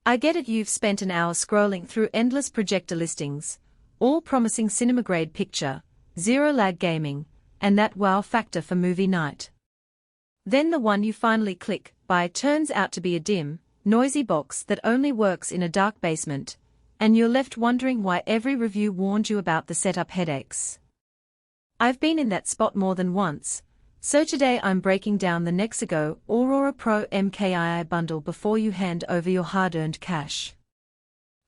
I get it, you've spent an hour scrolling through endless projector listings, all promising cinema-grade picture, zero-lag gaming, and that wow factor for movie night. Then the one you finally click buy turns out to be a dim, noisy box that only works in a dark basement, and you're left wondering why every review warned you about the setup headaches. I've been in that spot more than once, so today I'm breaking down the NexiGo Aurora Pro MKII bundle before you hand over your hard-earned cash.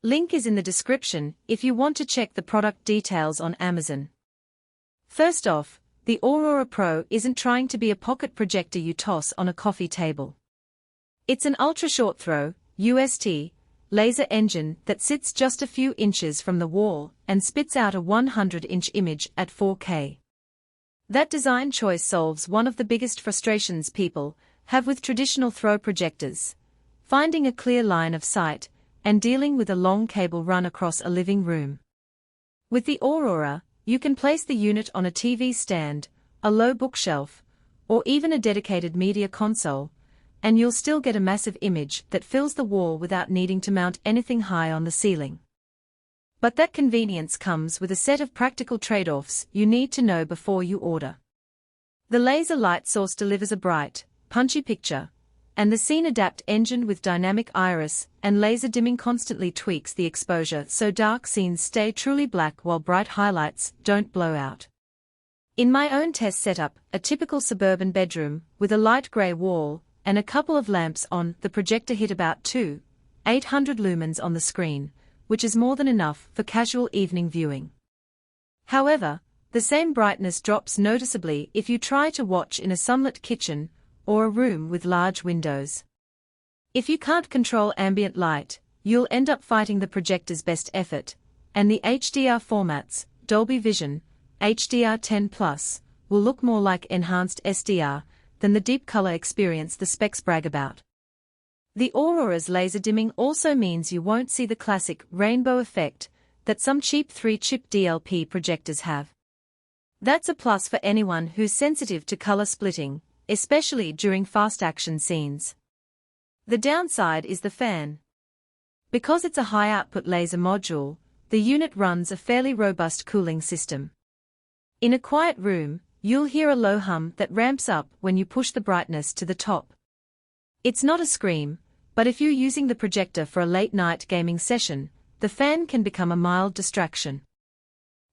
Link is in the description if you want to check the product details on Amazon. First off, the Aurora Pro isn't trying to be a pocket projector you toss on a coffee table. It's an ultra-short throw, UST, laser engine that sits just a few inches from the wall and spits out a 100-inch image at 4K. That design choice solves one of the biggest frustrations people have with traditional throw projectors: finding a clear line of sight and dealing with a long cable run across a living room. With the Aurora, you can place the unit on a TV stand, a low bookshelf, or even a dedicated media console, and you'll still get a massive image that fills the wall without needing to mount anything high on the ceiling. But that convenience comes with a set of practical trade-offs you need to know before you order. The laser light source delivers a bright, punchy picture, and the Scene Adapt engine with dynamic iris and laser dimming constantly tweaks the exposure so dark scenes stay truly black while bright highlights don't blow out. In my own test setup, a typical suburban bedroom with a light grey wall and a couple of lamps on, the projector hit about 800 lumens on the screen, which is more than enough for casual evening viewing. However, the same brightness drops noticeably if you try to watch in a sunlit kitchen or a room with large windows. If you can't control ambient light, you'll end up fighting the projector's best effort, and the HDR formats, Dolby Vision, HDR10+, will look more like enhanced SDR than the deep color experience the specs brag about. The Aurora's laser dimming also means you won't see the classic rainbow effect that some cheap 3-chip DLP projectors have. That's a plus for anyone who's sensitive to color splitting, especially during fast action scenes. The downside is the fan. Because it's a high-output laser module, the unit runs a fairly robust cooling system. In a quiet room, you'll hear a low hum that ramps up when you push the brightness to the top. It's not a scream, but if you're using the projector for a late-night gaming session, the fan can become a mild distraction.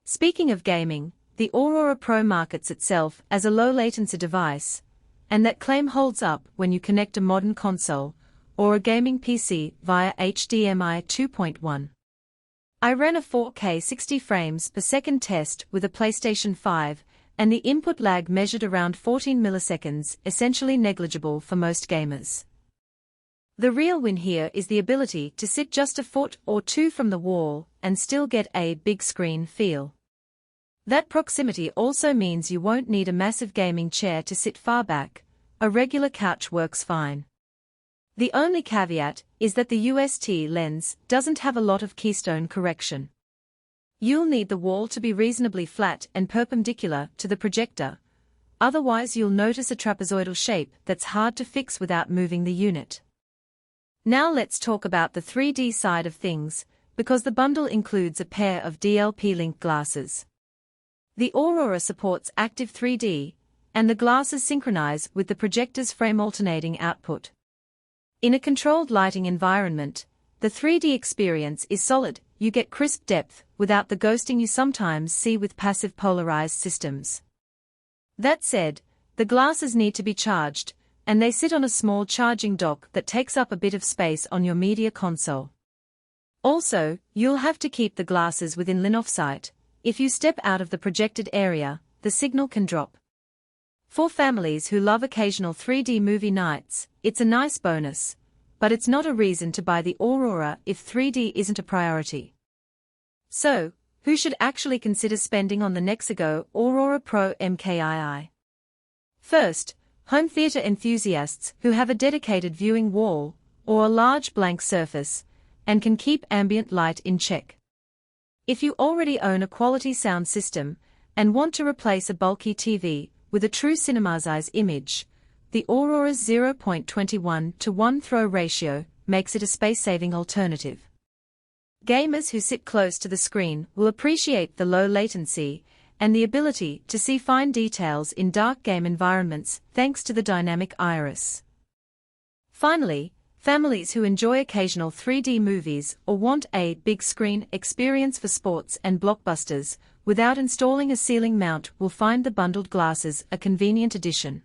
Speaking of gaming, the Aurora Pro markets itself as a low-latency device, and that claim holds up when you connect a modern console or a gaming PC via HDMI 2.1. I ran a 4K 60 frames per second test with a PlayStation 5, and the input lag measured around 14 milliseconds, essentially negligible for most gamers. The real win here is the ability to sit just a foot or two from the wall and still get a big screen feel. That proximity also means you won't need a massive gaming chair to sit far back. A regular couch works fine. The only caveat is that the UST lens doesn't have a lot of keystone correction. You'll need the wall to be reasonably flat and perpendicular to the projector, otherwise you'll notice a trapezoidal shape that's hard to fix without moving the unit. Now let's talk about the 3D side of things, because the bundle includes a pair of DLP Link glasses. The Aurora supports active 3D, and the glasses synchronize with the projector's frame alternating output. In a controlled lighting environment, the 3D experience is solid. You get crisp depth without the ghosting you sometimes see with passive polarized systems. That said, the glasses need to be charged, and they sit on a small charging dock that takes up a bit of space on your media console. Also, you'll have to keep the glasses within line of sight. If you step out of the projected area, the signal can drop. For families who love occasional 3D movie nights, it's a nice bonus, but it's not a reason to buy the Aurora if 3D isn't a priority. So, who should actually consider spending on the NexiGo Aurora Pro MKII? First, home theater enthusiasts who have a dedicated viewing wall or a large blank surface and can keep ambient light in check. If you already own a quality sound system and want to replace a bulky TV with a true cinema-size image, the Aurora's 0.21:1 throw ratio makes it a space-saving alternative. Gamers who sit close to the screen will appreciate the low latency and the ability to see fine details in dark game environments thanks to the dynamic iris. Finally, families who enjoy occasional 3D movies or want a big screen experience for sports and blockbusters without installing a ceiling mount will find the bundled glasses a convenient addition.